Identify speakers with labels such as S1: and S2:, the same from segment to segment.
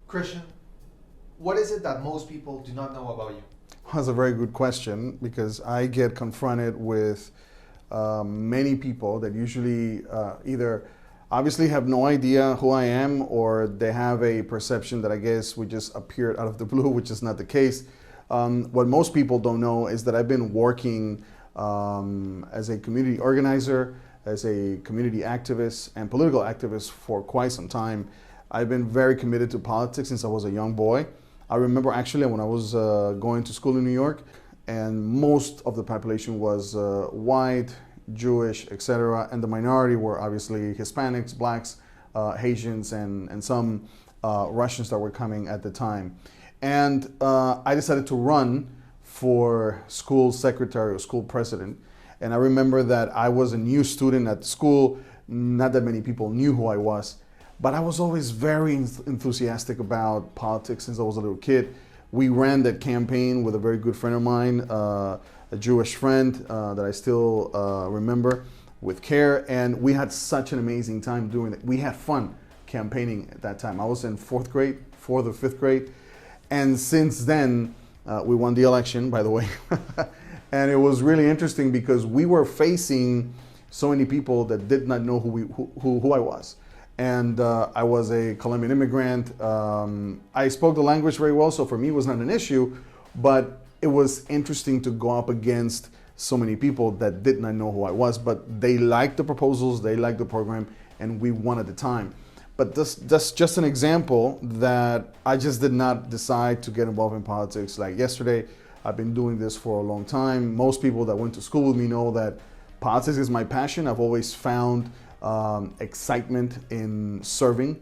S1: Christian, what is it that most people do not know about you?
S2: That's a very good question, because I get confronted with many people that usually either obviously have no idea who I am, or they have a perception that I guess we just appeared out of the blue, which is not the case. What most people don't know is that I've been working as a community organizer, as a community activist and political activist for quite some time. I've been very committed to politics since I was a young boy. I remember actually when I was going to school in New York, and most of the population was white, Jewish, etc., and the minority were obviously Hispanics, blacks, Haitians, and some Russians that were coming at the time. And I decided to run for school secretary or school president. And I remember that I was a new student at the school. Not that many people knew who I was, but I was always very enthusiastic about politics since I was a little kid. We ran that campaign with a very good friend of mine, a Jewish friend that I still remember with care, and we had such an amazing time doing it. We had fun campaigning at that time. I was in fourth or fifth grade, and since then, we won the election, by the way. And it was really interesting because we were facing so many people that did not know who I was. And I was a Colombian immigrant. I spoke the language very well, so for me it was not an issue, but it was interesting to go up against so many people that did not know who I was, but they liked the proposals, they liked the program, and we won at the time. But that's just an example that I just did not decide to get involved in politics like yesterday. I've been doing this for a long time. Most people that went to school with me know that politics is my passion. I've always found excitement in serving.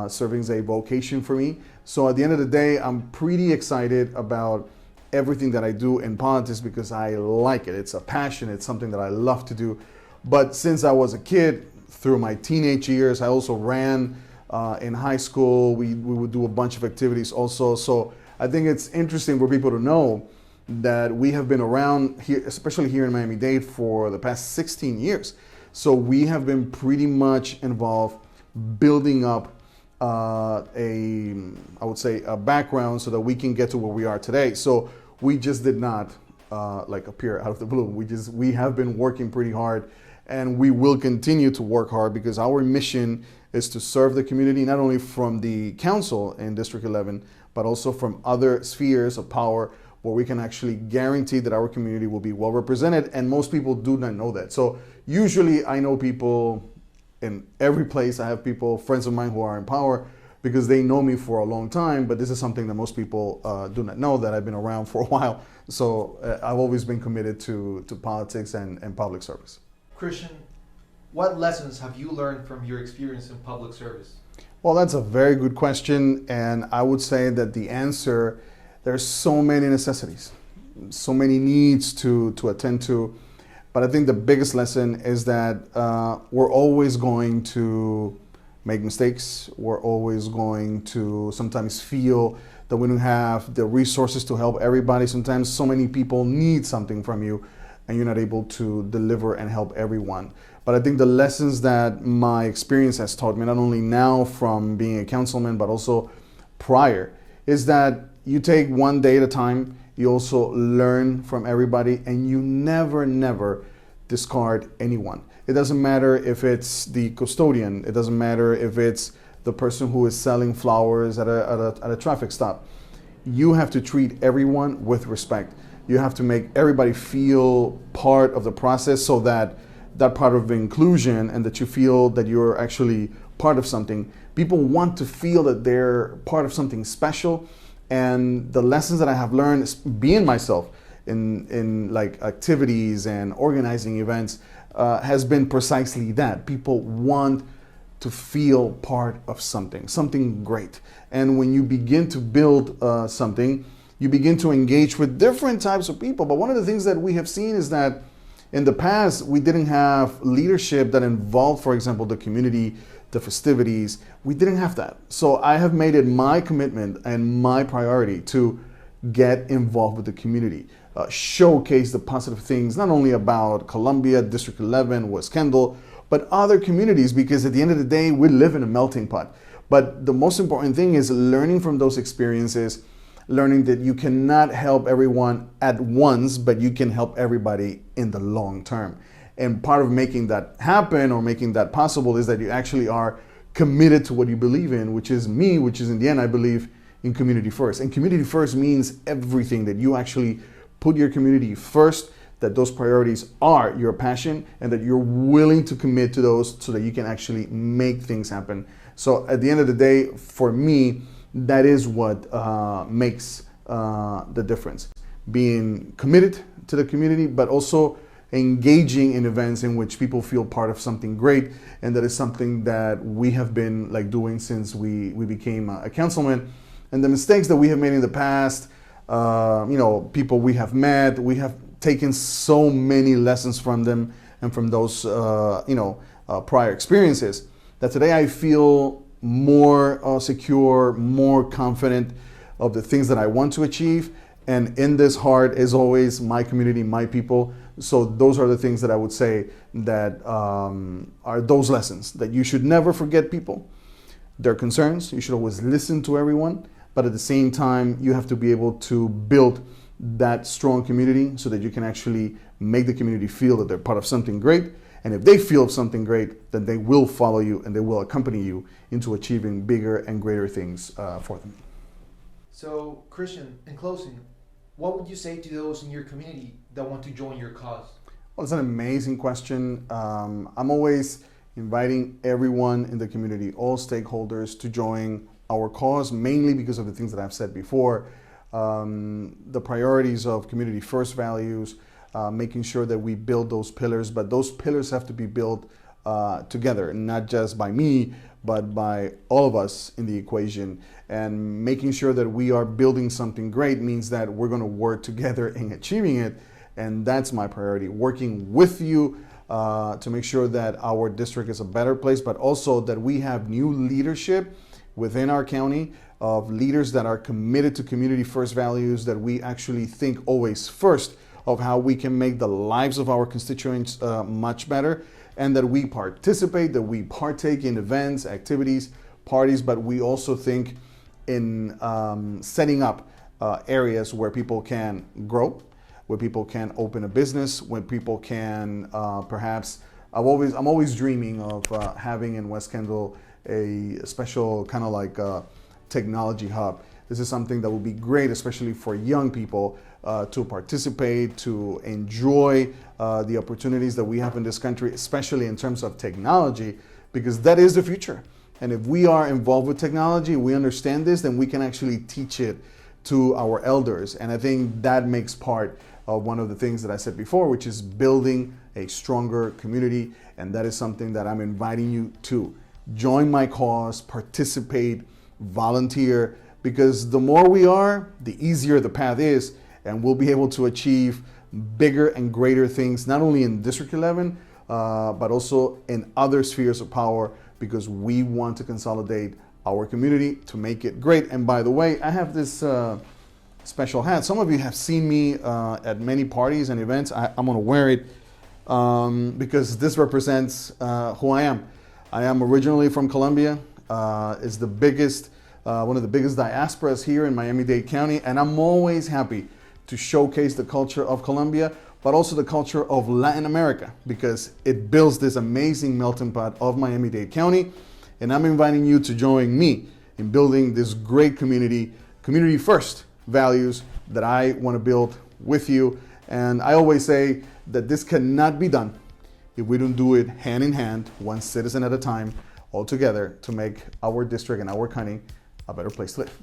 S2: Serving is a vocation for me. So at the end of the day, I'm pretty excited about everything that I do in politics because I like it. It's a passion. It's something that I love to do. But since I was a kid, through my teenage years, I also ran in high school. We would do a bunch of activities also. So I think it's interesting for people to know that we have been around here, especially here in Miami-Dade, for the past 16 years. So we have been pretty much involved building up I would say, a background so that we can get to where we are today. So we just did not appear out of the blue. We have been working pretty hard, and we will continue to work hard because our mission is to serve the community, not only from the council in District 11, but also from other spheres of power where we can actually guarantee that our community will be well represented. And most people do not know that. So usually I know people in every place. I have people, friends of mine who are in power because they know me for a long time, but this is something that most people do not know, that I've been around for a while. So I've always been committed to politics and public service.
S1: Christian, what lessons have you learned from your experience in public service?
S2: Well, that's a very good question. And I would say that the answer, there's so many necessities, so many needs to attend to. But I think the biggest lesson is that we're always going to make mistakes. We're always going to sometimes feel that we don't have the resources to help everybody. Sometimes so many people need something from you and you're not able to deliver and help everyone. But I think the lessons that my experience has taught me, not only now from being a councilman, but also prior, is that you take one day at a time. You also learn from everybody, and you never discard anyone. It doesn't matter if it's the custodian. It doesn't matter if it's the person who is selling flowers at a traffic stop. You have to treat everyone with respect. You have to make everybody feel part of the process, so that part of the inclusion, and that you feel that you're actually part of something. People want to feel that they're part of something special. And the lessons that I have learned being myself in like activities and organizing events has been precisely that. People want to feel part of something great. And when you begin to build something, you begin to engage with different types of people. But one of the things that we have seen is that in the past, we didn't have leadership that involved, for example, the community, the festivities. We didn't have that. So I have made it my commitment and my priority to get involved with the community, showcase the positive things, not only about Columbia, District 11, West Kendall, but other communities, because at the end of the day, we live in a melting pot. But the most important thing is learning from those experiences, learning that you cannot help everyone at once, but you can help everybody in the long term. And part of making that happen or making that possible is that you actually are committed to what you believe in, which is in the end, I believe in community first. And community first means everything, that you actually put your community first, that those priorities are your passion, and that you're willing to commit to those so that you can actually make things happen. So at the end of the day, for me, that is what makes the difference. Being committed to the community, but also engaging in events in which people feel part of something great. And that is something that we have been doing since we became a councilman. And the mistakes that we have made in the past, people we have met, we have taken so many lessons from them and from those, prior experiences, that today I feel more secure, more confident of the things that I want to achieve. And in this heart is always my community, my people. So those are the things that I would say that are those lessons, that you should never forget people, their concerns. You should always listen to everyone. But at the same time, you have to be able to build that strong community so that you can actually make the community feel that they're part of something great. And if they feel something great, then they will follow you and they will accompany you into achieving bigger and greater things for them.
S1: So, Christian, in closing, what would you say to those in your community that want to join your cause?
S2: Well, it's an amazing question. I'm always inviting everyone in the community, all stakeholders, to join our cause, mainly because of the things that I've said before. The priorities of community first values, making sure that we build those pillars, but those pillars have to be built together, not just by me, but by all of us in the equation. And making sure that we are building something great means that we're going to work together in achieving it. And that's my priority, working with you to make sure that our district is a better place, but also that we have new leadership within our county, of leaders that are committed to community first values, that we actually think always first of how we can make the lives of our constituents much better, and that we participate, that we partake in events, activities, parties, but we also think in setting up areas where people can grow, where people can open a business, where people can perhaps, I'm always dreaming of having in West Kendall a special kind of technology hub. This is something that would be great, especially for young people, to participate, to enjoy the opportunities that we have in this country, especially in terms of technology, because that is the future. And if we are involved with technology, we understand this, then we can actually teach it to our elders. And I think that makes part of one of the things that I said before, which is building a stronger community. And that is something that I'm inviting you to join my cause, participate, volunteer, because the more we are, the easier the path is, and we'll be able to achieve bigger and greater things, not only in District 11, but also in other spheres of power, because we want to consolidate our community to make it great. And by the way, I have this special hat. Some of you have seen me at many parties and events. I'm gonna wear it because this represents who I am. I am originally from Colombia. It's the biggest, one of the biggest diasporas here in Miami-Dade County, and I'm always happy to showcase the culture of Colombia, but also the culture of Latin America, because it builds this amazing melting pot of Miami-Dade County. And I'm inviting you to join me in building this great community first values that I want to build with you. And I always say that this cannot be done if we don't do it hand in hand, one citizen at a time, all together, to make our district and our county a better place to live.